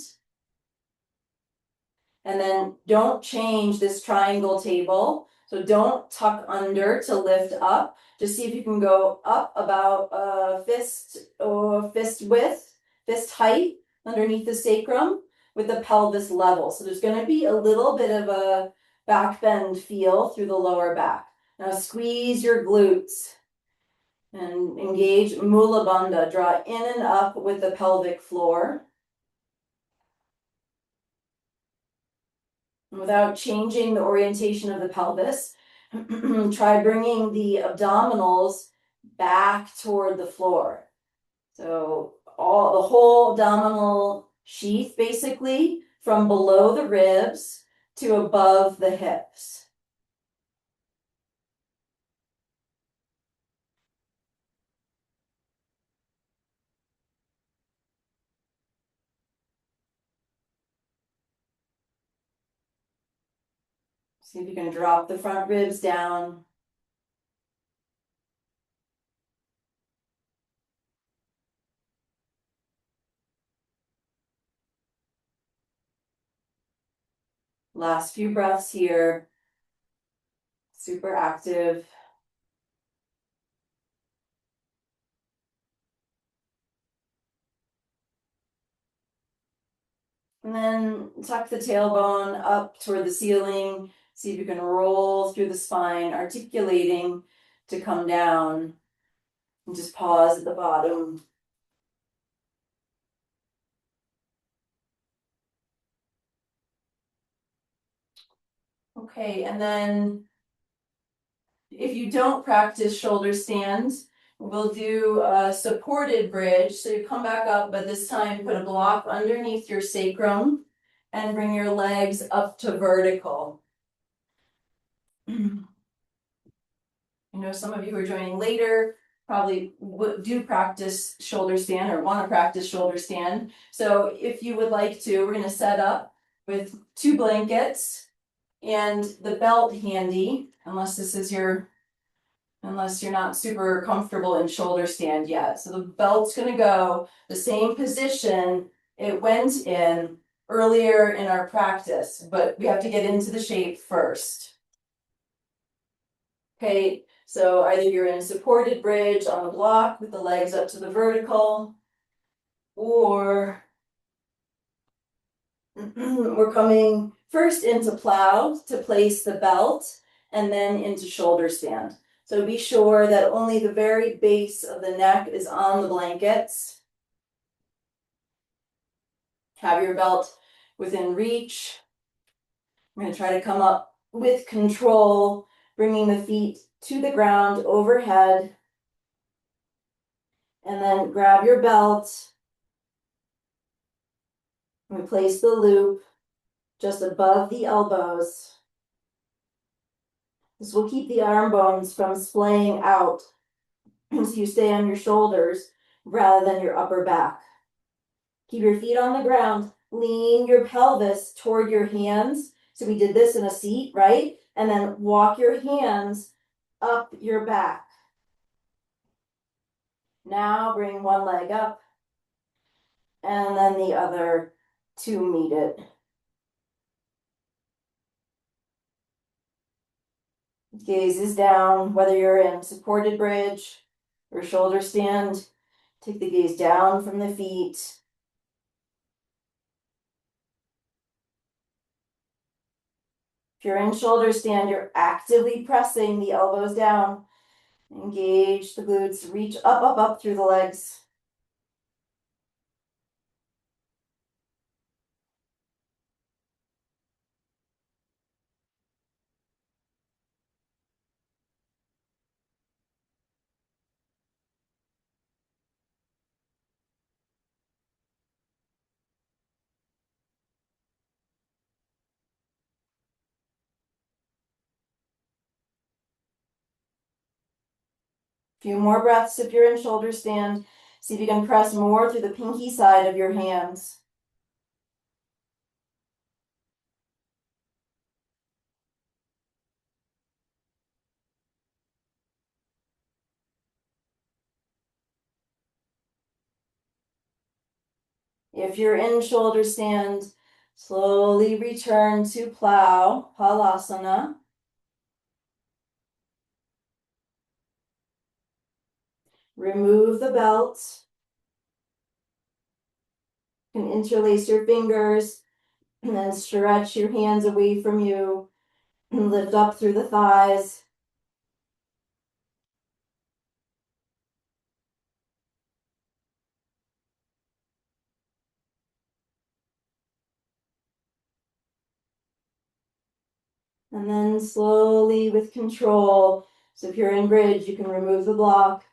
And then don't change this triangle table. So don't tuck under to lift up. Just see if you can go up about fist width, fist height underneath the sacrum with the pelvis level. So there's going to be a little bit of a back bend feel through the lower back. Now squeeze your glutes and engage Mula Bandha. Draw in and up with the pelvic floor. Without changing the orientation of the pelvis, try bringing the abdominals back toward the floor. So the whole abdominal sheath, basically, from below the ribs to above the hips. See if you can drop the front ribs down. Last few breaths here. Super active. And then tuck the tailbone up toward the ceiling. See if you can roll through the spine, articulating to come down. And just pause at the bottom. Okay, and then if you don't practice shoulder stands, we'll do a supported bridge. So you come back up, but this time put a block underneath your sacrum and bring your legs up to vertical. I know some of you who are joining later probably do practice shoulder stand or want to practice shoulder stand. So if you would like to, we're going to set up with 2 blankets. and the belt handy, unless you're not super comfortable in shoulder stand yet. So the belt's gonna go the same position it went in earlier in our practice, but we have to get into the shape first. Okay, so either you're in a supported bridge on the block with the legs up to the vertical, or we're coming first into plow to place the belt and then into shoulder stand. So be sure that only the very base of the neck is on the blankets. Have your belt within reach. I'm going to try to come up with control, bringing the feet to the ground overhead. And then grab your belt. And place the loop just above the elbows. This will keep the arm bones from splaying out so you stay on your shoulders rather than your upper back. Keep your feet on the ground. Lean your pelvis toward your hands. So we did this in a seat, right? And then walk your hands up your back. Now bring one leg up and then the other to meet it. Gaze is down, whether you're in supported bridge or shoulder stand. Take the gaze down from the feet. If you're in shoulder stand, you're actively pressing the elbows down. Engage the glutes, reach up, up, up through the legs. Few more breaths if you're in shoulder stand. See if you can press more through the pinky side of your hands. If you're in shoulder stand, slowly return to plow, Halasana. Remove the belt. You can interlace your fingers and then stretch your hands away from you and lift up through the thighs. And then slowly with control. So if you're in bridge, you can remove the block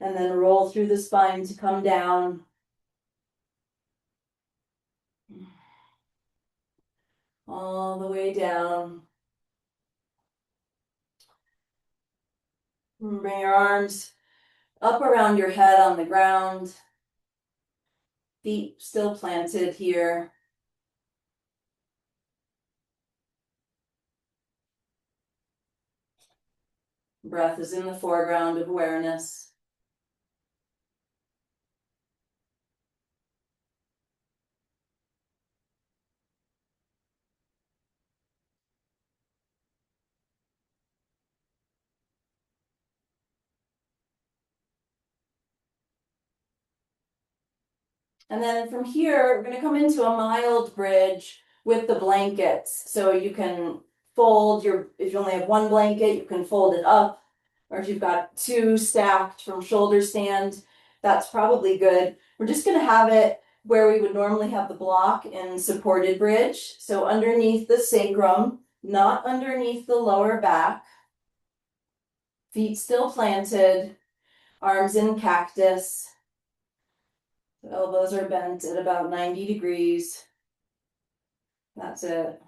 and then roll through the spine to come down. All the way down. And bring your arms up around your head on the ground. Feet still planted here. Breath is in the foreground of awareness. And then from here, we're going to come into a mild bridge with the blankets. So you can fold if you only have one blanket, you can fold it up. Or if you've got two stacked from shoulder stand, that's probably good. We're just going to have it where we would normally have the block in supported bridge. So underneath the sacrum, not underneath the lower back. Feet still planted, arms in cactus. The elbows are bent at about 90 degrees. That's it.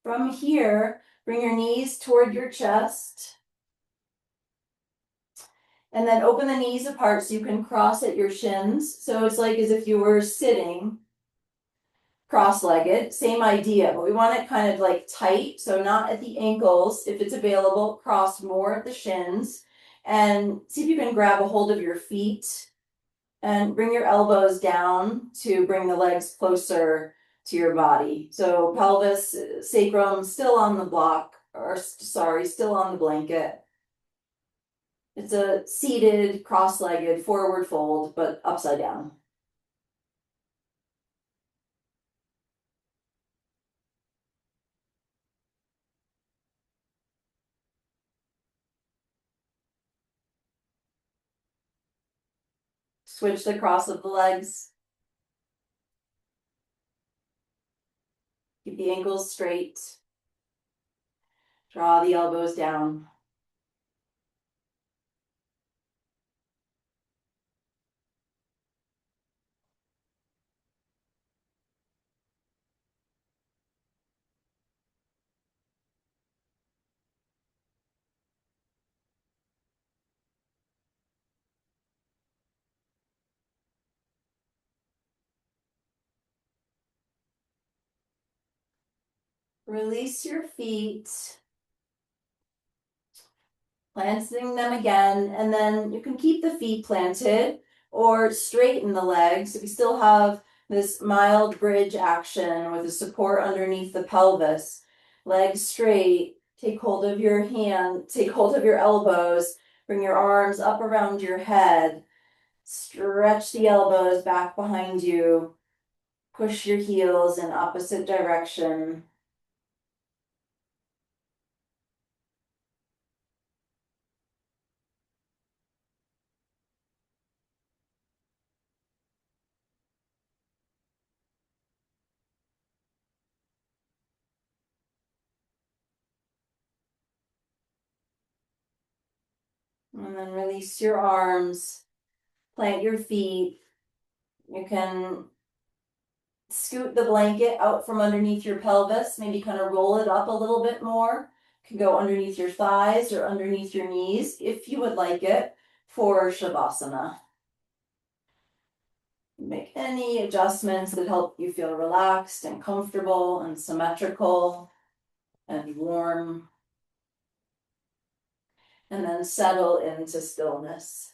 From here, bring your knees toward your chest. And then open the knees apart so you can cross at your shins. So it's like as if you were sitting cross-legged, same idea, but we want it kind of like tight, so not at the ankles. If it's available, cross more at the shins. And see if you can grab a hold of your feet and bring your elbows down to bring the legs closer to your body. So pelvis, sacrum still on the block, or sorry, still on the blanket. It's a seated, cross-legged, forward fold, but upside down. Switch the cross of the legs. Keep the ankles straight. Draw the elbows down. Release your feet. Planting them again, and then you can keep the feet planted or straighten the legs. We still have this mild bridge action with the support underneath the pelvis. Legs straight, take hold of your hand, take hold of your elbows, bring your arms up around your head, stretch the elbows back behind you, push your heels in opposite direction. And then release your arms, plant your feet. You can scoot the blanket out from underneath your pelvis, maybe kind of roll it up a little bit more. You can go underneath your thighs or underneath your knees if you would like it for Shavasana. Make any adjustments that help you feel relaxed and comfortable and symmetrical and warm. And then settle into stillness.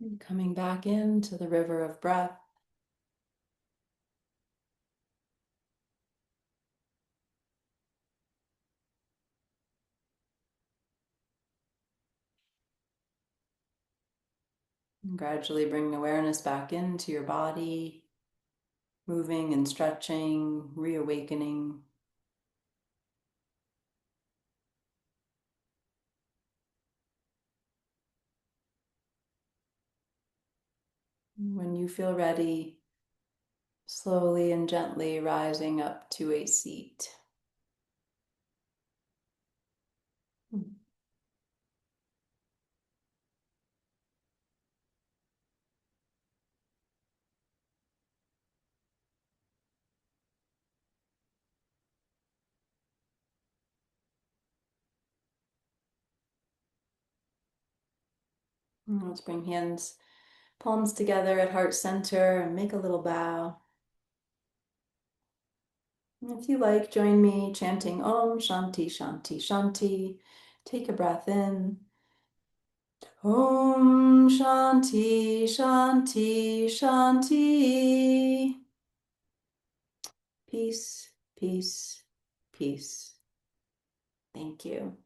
And coming back into the river of breath. And gradually bring awareness back into your body, moving and stretching, reawakening. When you feel ready, slowly and gently rising up to a seat. Let's bring hands, palms together at heart center and make a little bow. If you like, join me chanting Om Shanti Shanti Shanti. Take a breath in. Om Shanti Shanti Shanti. Peace, peace, peace. Thank you.